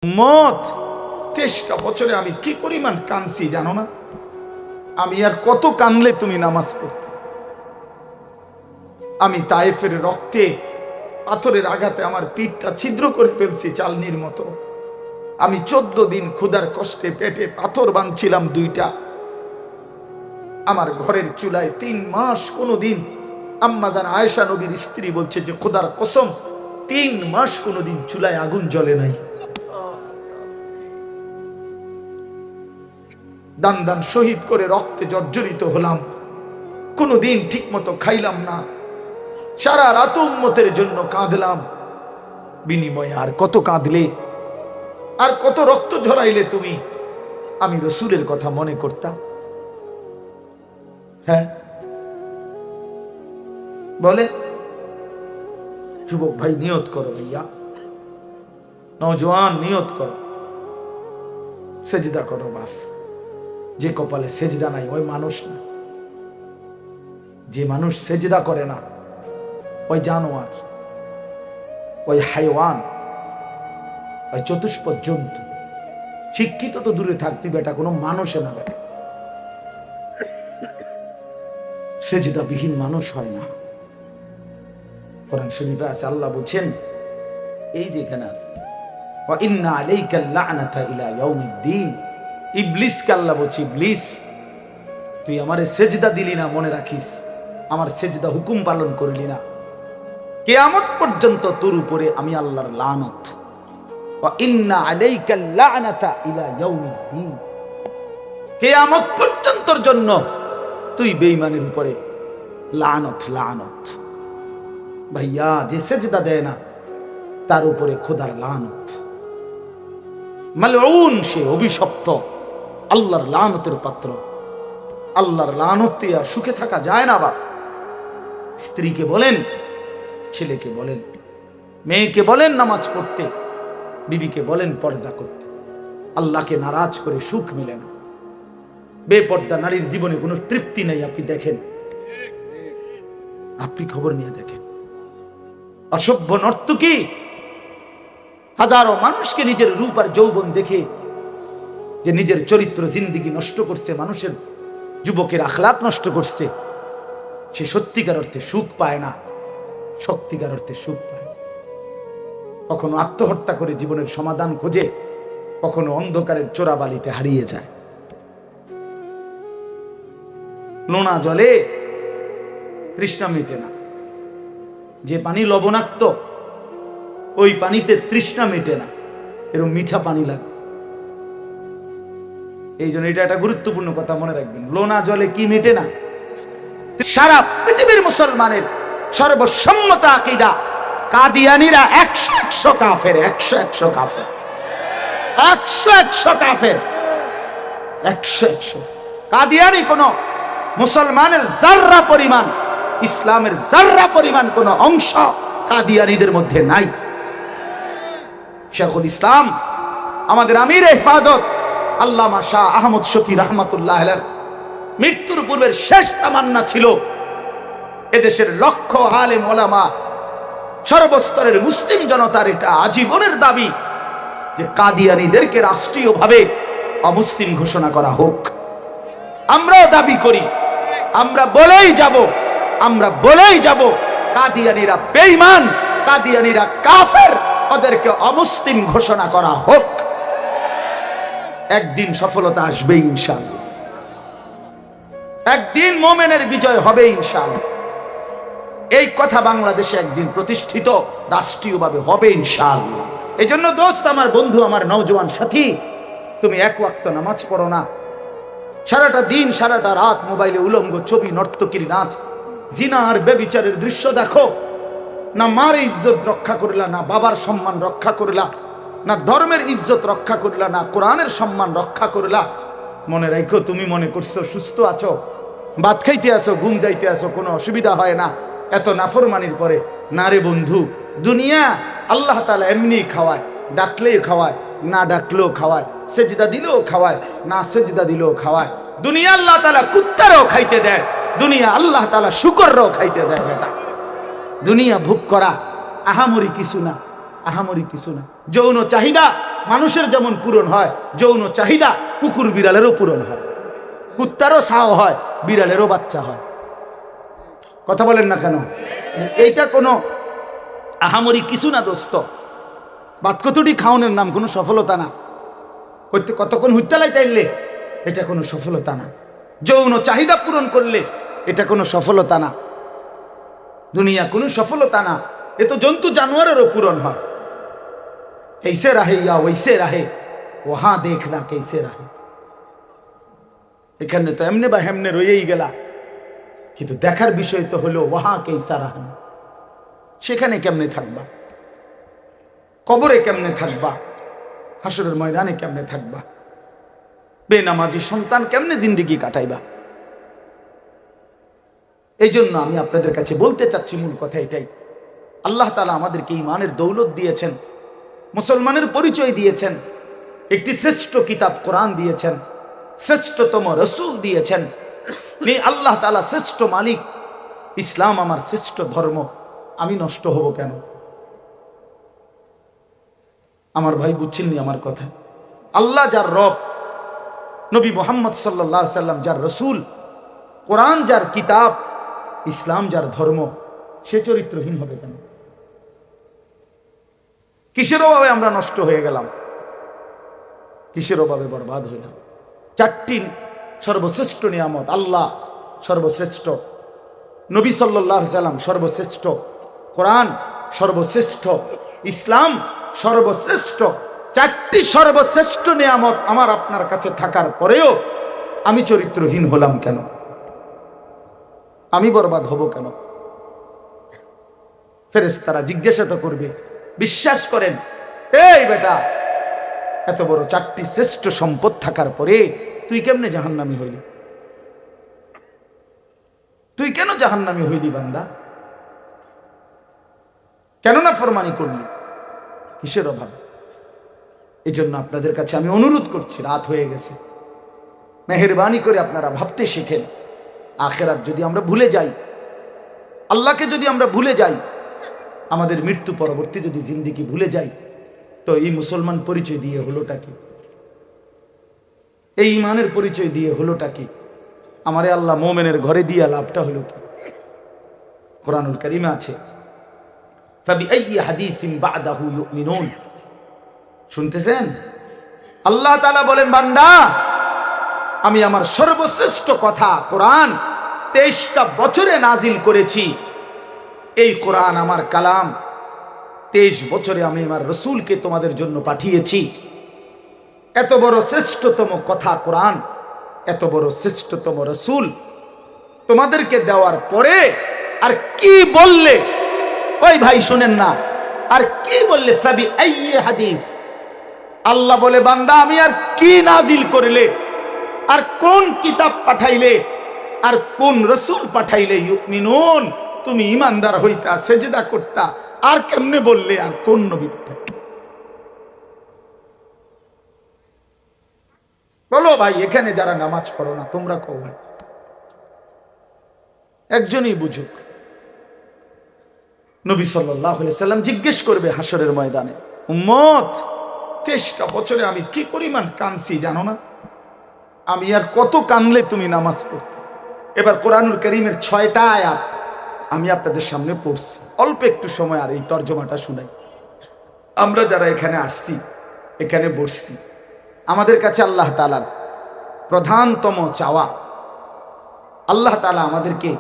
মত 23টা বছরে আমি কি পরিমাণ কাঁদছি জানো না? আমি আর কত কাঁদলে তুমি নামাজ পড়তে? আমি তায়েফের রক্তে পাথরের আঘাতে আমার পিঠটা ছিদ্র করে ফেলছি চালনির মতো। আমি 14 দিন ক্ষুধার কষ্টে পেটে পাথর বাঁধছিলাম 2টা। আমার ঘরের চুলায় 3 মাস কোনোদিন আম্মা জান আয়েশা নবীর স্ত্রী বলছে যে খোদার কসম 3 মাস কোনোদিন চুলায় আগুন জ্বলে নাই। দান দান শহীদ করে রক্তে জর্জরিত হলাম, কোনোদিন ঠিক মতো খাইলাম না, সারা রাত উম্মতের জন্য কাঁদলাম। বিনিময়ে আর কত কাঁদলে, আর কত রক্ত ঝরাইলে তুমি? আমি রসূলের কথা মনে করতাম। হ্যাঁ বলে যুবক ভাই, নিয়ত করো ভাইয়া, নওজোয়ান নিয়ত করো, সেজদা করো। বাপ, যে কপালে সেজদা নাই ওই মানুষ না। যে মানুষ সেজদা করে না ওই জানোয়ার, ওই হাইওয়ান, ওই চতুষ্পদ জন্তু। শিক্ষিত তো দূরে থাকতে বেটা, কোনো মানুষে না বেটা। সেজদা বিহীন মানুষ হয় না। কোরআন শরীফে আছে, আল্লাহ বলছেন, এই যে এখানে আছে, ওয়া ইন্না আলাইকাল লা'নাতা ইলা ইয়াউমিদ্দিন। ইবলিসকে আল্লাহ বলছে, ইবলিস তুই আমারে সেজদা দিলি না, মনে রাখিস, আমার সেজদা হুকুম পালন করলি না, কিয়ামত পর্যন্ত তোর উপরে আমি আল্লাহর লানত। ওয়া ইন্না আলাইকাল লা'নাতা ইলা ইয়াউমিদ্দিন, কিয়ামত পর্যন্তর জন্য তুই বেঈমানের উপরে লানত, লানত। ভাইয়া, যে সেজদা দেয় না তার উপরে খোদার লানত। মালউন, সে অভিশপ্ত, আল্লাহর লানতের পাত্র। আল্লাহর লানত দিয়ে আর সুখে থাকা যায় না। বাপ, স্ত্রীকে বলেন, ছেলেকে বলেন, মেয়েকে বলেন নামাজ পড়তে, বিবিকে বলেন পর্দা করতে। আল্লাহকে নারাজ করে সুখ মিলে না। বেপর্দা নারীর জীবনে কোনো তৃপ্তি নেই। আপনি দেখেন, আপনি খবর নিয়ে দেখেন, অসভ্য নর্তকী হাজারো মানুষকে নিজের রূপ আর যৌবন দেখে যে নিজের চরিত্র জিন্দিগি নষ্ট করছে, মানুষের যুবকের আখলাক নষ্ট করছে, সে সত্যিকার অর্থে সুখ পায় না। সত্যিকার অর্থে সুখ পায় না। কখনো আত্মহত্যা করে জীবনের সমাধান খোঁজে, কখনো অন্ধকারের চোরাবালিতে হারিয়ে যায়। নোনা জলে তৃষ্ণা মেটে না। যে পানি লবণাক্ত ওই পানিতে তৃষ্ণা মেটে না, এরকম মিঠা পানি লাগে। এই জন্য এটা একটা গুরুত্বপূর্ণ কথা মনে রাখবেন, লোনা জলে কি মেটে না? সারা পৃথিবীর মুসলমানের সর্বসম্মত আকীদা, কাদিয়ানীরা 100 কাফের, 100 কাফের, 100 কাফের, 100। কাদিয়ানী কোন মুসলমানের জাররা পরিমাণ, ইসলামের জাররা পরিমাণ কোন অংশ কাদিয়ানীদের মধ্যে নাই। শেখুল ইসলাম, আমাদের আমির হেফাজত আল্লামা শাহ আহমদ শফি রহমাতুল্লাহ আলাইহি মৃত্যুর পূর্বের শেষ তামান্না ছিল এদেশের লক্ষ আলেম ওলামা, সর্বস্তরের মুসলিম জনতার এটা আজীবনের দাবি যে কাদিয়ানীদেরকে রাষ্ট্রীয়ভাবে অমুসলিম ঘোষণা করা হোক। আমরাও দাবি করি, আমরা বলেই যাব, আমরা বলেই যাব, কাদিয়ানীরা বেঈমান, কাদিয়ানীরা কাফের, ওদেরকে অমুসলিম ঘোষণা করা হোক। একদিন সফলতা আসবে ইনশাআল্লাহ, একদিন মুমিনের বিজয় হবে ইনশাআল্লাহ। এই কথা বাংলাদেশে একদিন প্রতিষ্ঠিত রাষ্ট্রীয়ভাবে হবে ইনশাআল্লাহ। এই জন্য দোস্ত, আমার বন্ধু, আমার নওজোয়ান সাথী, তুমি এক ওয়াক্ত নামাজ পড়ো না, সারাটা দিন সারাটা রাত মোবাইলে উলঙ্গ ছবি, নর্তকীর নাচ, জিনা আর বেবিচারের দৃশ্য দেখো, না মার ইজ্জত রক্ষা করলা, না বাবার সম্মান রক্ষা করলা, না ধর্মের ইজ্জত রক্ষা করলা, না কোরআনের সম্মান রক্ষা করলা। মনে রাখো, তুমি মনে করছো সুস্থ আছো, ভাত খাইতে আসো, ঘুম যাইতে আসো, কোনো অসুবিধা হয় না এত নাফরমানির পরে। না রে বন্ধু, দুনিয়া আল্লাহ তাআলা এমনি খাওয়ায়, ডাকলেই খাওয়ায়, না ডাকলেও খাওয়ায়, সেজদা দিলেও খাওয়ায়, না সেজদা দিলেও খাওয়ায়। দুনিয়া আল্লাহ তাআলা কুত্তারও খাইতে দেয়, দুনিয়া আল্লাহ তাআলা শুকরও খাইতে দেয়। বেটা, দুনিয়া ভোগ করা আহামরি কিছু না, আহামরি কিছু না। যৌন চাহিদা মানুষের যেমন পূরণ হয়, যৌন চাহিদা কুকুর বিড়ালেরও পূরণ হয়, কুত্তারও ছাও হয়, বিড়ালেরও বাচ্চা হয়। কথা বলেন না কেন? এইটা কোনো আহামরি কিছু না দোস্ত। বাত কতটি খাওয়ানোর নাম কোনো সফলতা না। কতক্ষণ হুইতালাই তাইলে এটা কোনো সফলতা না। যৌন চাহিদা পূরণ করলে এটা কোনো সফলতা না। দুনিয়া কোনো সফলতা না। এ তো জন্তু জানোয়ারেরও পূরণ হয়। ऐसे रहे या वैसे रहे वहां देखना कैसे रहे। এখানে তো এমনি বা হেমনে রয়েই গেলা, কিন্তু দেখার বিষয় তো হলো ওয়াহা কেসা রাহা, সেখানে কেমনে থাকবা, কবরে কেমনে থাকবা, হাসরের ময়দানে কেমনে থাকবা, বেনামাজি সন্তান কেমনে জিন্দেগি কাটাইবা। এই জন্য আমি আপনাদের কাছে বলতে চাচ্ছি, মূল কথা এটাই, আল্লাহ তাআলা আমাদেরকে ঈমানের দৌলত দিয়েছেন, মুসলমানের পরিচয় দিয়েছেন, একটি শ্রেষ্ঠ কিতাব কোরআন দিয়েছেন, শ্রেষ্ঠতম রসুল দিয়েছেন। আল্লাহ তাআলা শ্রেষ্ঠ মালিক, ইসলাম আমার শ্রেষ্ঠ ধর্ম, আমি নষ্ট হব কেন? আমার ভাই বুঝছেননি আমার কথা? আল্লাহ যার রব, নবী মুহাম্মদ সাল্লাল্লাহু আলাইহি সাল্লাম যার রসুল, কোরআন যার কিতাব, ইসলাম যার ধর্ম, সে চরিত্রহীন হবে কেন? কিসের অভাবে আমরা নষ্ট হয়ে গেলাম? কিসের অভাবে বরবাদ হইলাম? চারটি সর্বশ্রেষ্ঠ নিয়ামত, আল্লাহ সর্বশ্রেষ্ঠ, নবী সাল্লাল্লাহু আলাইহি সাল্লাম সর্বশ্রেষ্ঠ, কোরআন সর্বশ্রেষ্ঠ, ইসলাম সর্বশ্রেষ্ঠ। চারটি সর্বশ্রেষ্ঠ নিয়ামত আমার আপনার কাছে থাকার পরেও আমি চরিত্রহীন হলাম কেন? আমি বরবাদ হব কেন? ফেরেশতারা জিজ্ঞাসা তো করবে। বিশ্বাস করেন, এই বেটা, এত বড় চারটি শ্রেষ্ঠ সম্পদ থাকার পরে তুই কেমনে জাহান্নামী হইলি? তুই কেন জাহান্নামী হইলি বান্দা? কেন না ফরমানি করলি? কিসের অভাব? এই জন্য আপনাদের কাছে আমি অনুরোধ করছি, রাত হয়ে গেছে, মেহেরবানি করে আপনারা ভাবতে শিখেন। আখেরাত যদি আমরা ভুলে যাই, আল্লাহকে যদি আমরা ভুলে যাই, আমাদের মৃত্যু পরবর্তী যদি জিন্দেগি ভুলে যাই, তো এই মুসলমান পরিচয় দিয়ে হলোটা কি? এই ইমানের পরিচয় দিয়ে হলোটা কি? আমারে আল্লাহ মোমেনের ঘরে দিয়া লাভটা হলো কি? কোরআনুল কারীমে আছে, ফাবিআইয়ি হাদিসিন বা'দাহু ইউমিনুন। শুনতেছেন? আল্লাহ তাআলা বলেন, বান্দা, আমি আমার সর্বশ্রেষ্ঠ কথা কোরআন 23টা বছরে নাজিল করেছি। এই কোরআন আমার কালাম, 23 বছরে আমি আমার রসুলকে তোমাদের জন্য পাঠিয়েছি। এত বড় শ্রেষ্ঠতম কথা কোরআন, এত বড় শ্রেষ্ঠতম রসুল তোমাদেরকে দেওয়ার পরে আর কি বললে? ওই ভাই শুনেন না, আর কি বললে? ফাবিআইয়ি হাদিস। আল্লাহ বলে, বান্দা, আমি আর কি নাজিল করলে, আর কোন কিতাব পাঠাইলে, আর কোন রসুল পাঠাইলে ইউমিনুন তুমি ইমানদার হইতা, সেজদা করতা, আর কেমনে বললে? আর কোন নবী পাঠাইলে? বলো ভাই, এখানে যারা নামাজ পড়ো না, তোমরা কও ভাই, একজনই বুঝুক। নবী সাল্লাল্লাহু আলাইহি সাল্লাম জিজ্ঞেস করবে হাসরের ময়দানে, উম্মত, 23টা বছরে আমি কি পরিমাণ কাঁদছি জানো না? আমি আর কত কানলে তুমি নামাজ পড়তে? এবার কোরআনুল কারীমের 6টা আয়াত আমি আপনাদের সামনে পড়ছি, অল্প একটু সময়, আর এই তর্জমাটা শুনাই। আমরা যারা এখানে আসছি, এখানে বসছি, আমাদের কাছে আল্লাহ তাআলার প্রধানতম চাওয়া, আল্লাহ তাআলা আমাদেরকে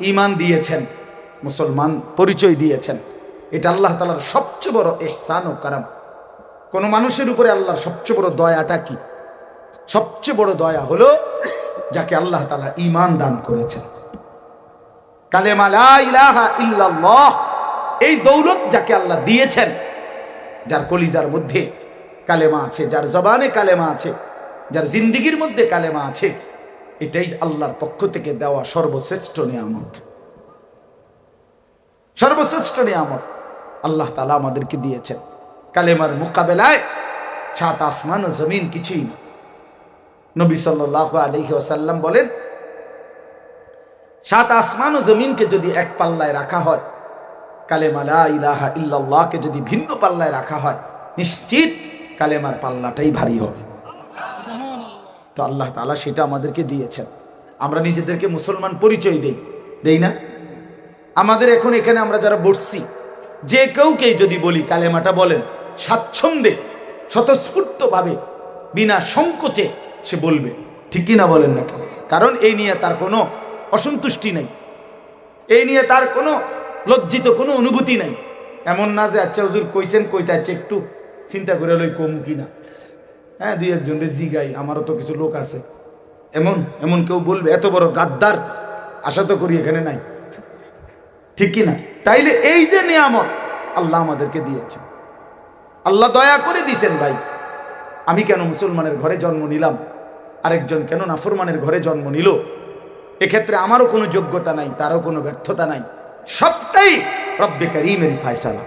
ঈমান দিয়েছেন, মুসলমান পরিচয় দিয়েছেন। এটা আল্লাহ তাআলার সবচেয়ে বড় ইহসান ও কারাম। কোন মানুষের উপরে আল্লাহর সবচেয়ে বড় দয়াটা কি? সবচেয়ে বড় দয়া হলো যাকে আল্লাহ তাআলা ঈমান দান করেছেন। কালেমা লা ইলাহা ইল্লাল্লাহ, এই দৌলত যাকে আল্লাহ দিয়েছেন, যার কলিজার মধ্যে কালেমা আছে, যার জবানে কালেমা আছে, যার জিন্দেগির মধ্যে কালেমা আছে, এটাই আল্লাহর পক্ষ থেকে দেওয়া সর্বশ্রেষ্ঠ নিয়ামত। সর্বশ্রেষ্ঠ নিয়ামত আল্লাহ তাআলা আমাদেরকে দিয়েছেন। কালেমার মোকাবেলায় 7 আসমান ও জমিন কিছুই না। নবী সাল্লাল্লাহু আলাইহি ওয়াসাল্লাম বলেন, 7 আসমান ও জমিনকে যদি এক পাল্লায় রাখা হয়, কালেমা লা ইলাহা ইল্লাল্লাহকে যদি ভিন্ন পাল্লায় রাখা হয়, নিশ্চিত কালেমার পাল্লাটাই ভারী হবে। তো আল্লাহ তাআলা সেটা আমাদেরকে দিয়েছেন। আমরা নিজেদেরকে মুসলমান পরিচয় দেই না? আমাদের এখন এখানে আমরা যারা বসছি, যে কেউকেই যদি বলি কালেমাটা বলেন, স্বাচ্ছন্দ্যে স্বতঃস্ফূর্তভাবে বিনা সংকোচে সে বলবে, ঠিক কি না বলেন না? কারণ এই নিয়ে তার কোনো অসন্তুষ্টি নেই, এই নিয়ে তার কোনো লজ্জিত কোনো অনুভূতি নাই। এমন না যে আচ্ছা হুজুর কইছেন কইতে আছে একটু চিন্তা করে লই কম কিনা, হ্যাঁ দুই একজনের জিগাই, আমারও তো কিছু লোক আছে, এমন কেউ বলবে? এত বড় গাদ্দার আশা তো করি এখানে নাই, ঠিক কি না? তাইলে এই যে নিয়ামত আল্লাহ আমাদেরকে দিয়েছেন, আল্লাহ দয়া করে দিছেন। ভাই আমি কেন মুসলমানের ঘরে জন্ম নিলাম, আরেকজন কেন নাফরমানের ঘরে জন্ম নিল? এক্ষেত্রে আমারও কোনো যোগ্যতা নাই, তারও কোনো ব্যর্থতা নাই, সবটাই রব্বে কারীমের ফায়সালা।